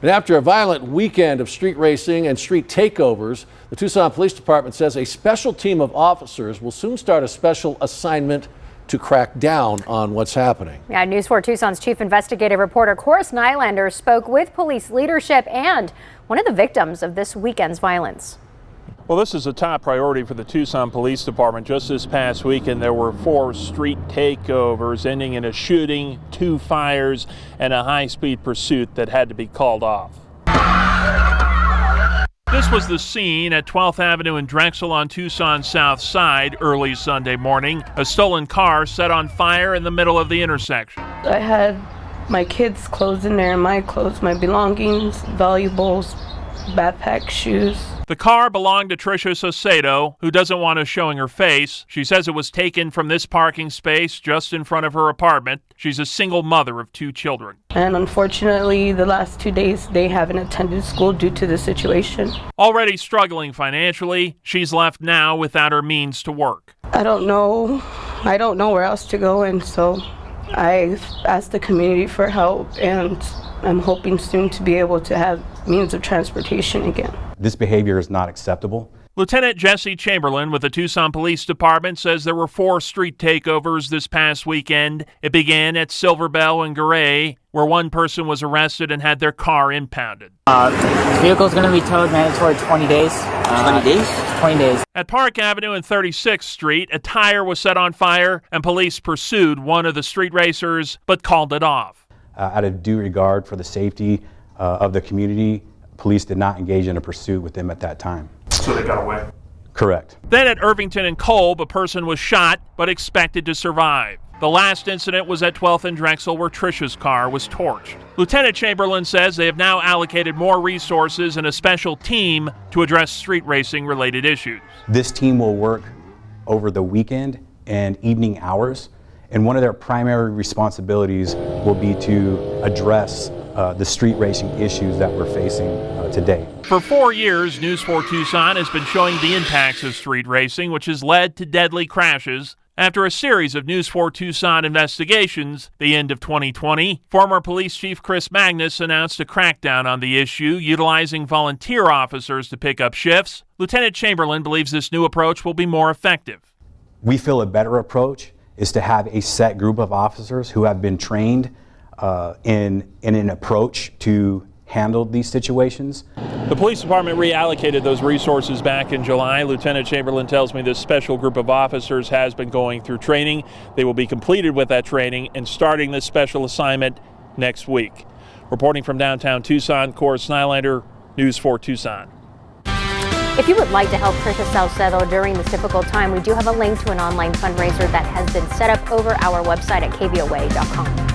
And after a violent weekend of street racing and street takeovers, the Tucson Police Department says a special team of officers will soon start a special assignment to crack down on what's happening. Yeah, News 4 Tucson's chief investigative reporter Corus Nylander spoke with police leadership and one of the victims of this weekend's violence. Well, this is a top priority for the Tucson Police Department. Just this past weekend, there were 4 street takeovers ending in a shooting, 2 fires, and a high-speed pursuit that had to be called off. This was the scene at 12th Avenue and Drexel on Tucson's south side early Sunday morning. A stolen car set on fire in the middle of the intersection. I had my kids' clothes in there, my clothes, my belongings, valuables, backpack, shoes. The car belonged to Tricia Saucedo, who doesn't want us showing her face. She says it was taken from this parking space just in front of her apartment. She's a single mother of 2 children. And unfortunately, the last 2 days, they haven't attended school due to the situation. Already struggling financially, she's left now without her means to work. I don't know where else to go, and so I've asked the community for help, and I'm hoping soon to be able to have means of transportation again. This behavior is not acceptable. Lieutenant Jesse Chamberlain with the Tucson Police Department says there were 4 street takeovers this past weekend. It began at Silver Bell and Garay, where one person was arrested and had their car impounded. The vehicle's going to be towed mandatory 20 days. 20 days? 20 days. At Park Avenue and 36th Street, a tire was set on fire and police pursued one of the street racers but called it off. Out of due regard for the safety of the community, police did not engage in a pursuit with them at that time. So they got away? Correct. Then at Irvington and Kolb, a person was shot but expected to survive. The last incident was at 12th and Drexel, where Tricia's car was torched. Lieutenant Chamberlain says they have now allocated more resources and a special team to address street racing related issues. This team will work over the weekend and evening hours, and one of their primary responsibilities will be to address the street racing issues that we're facing today. For 4 years, News 4 Tucson has been showing the impacts of street racing, which has led to deadly crashes. After a series of News 4 Tucson investigations, the end of 2020, former police chief Chris Magnus announced a crackdown on the issue, utilizing volunteer officers to pick up shifts. Lieutenant Chamberlain believes this new approach will be more effective. We feel a better approach is to have a set group of officers who have been trained in an approach to handle these situations. The police department reallocated those resources back in July. Lieutenant Chamberlain tells me this special group of officers has been going through training. They will be completed with that training and starting this special assignment next week. Reporting from downtown Tucson, Corus Nylander, News 4 Tucson. If you would like to help Tricia Saucedo during this difficult time, we do have a link to an online fundraiser that has been set up over our website at KVOA.com.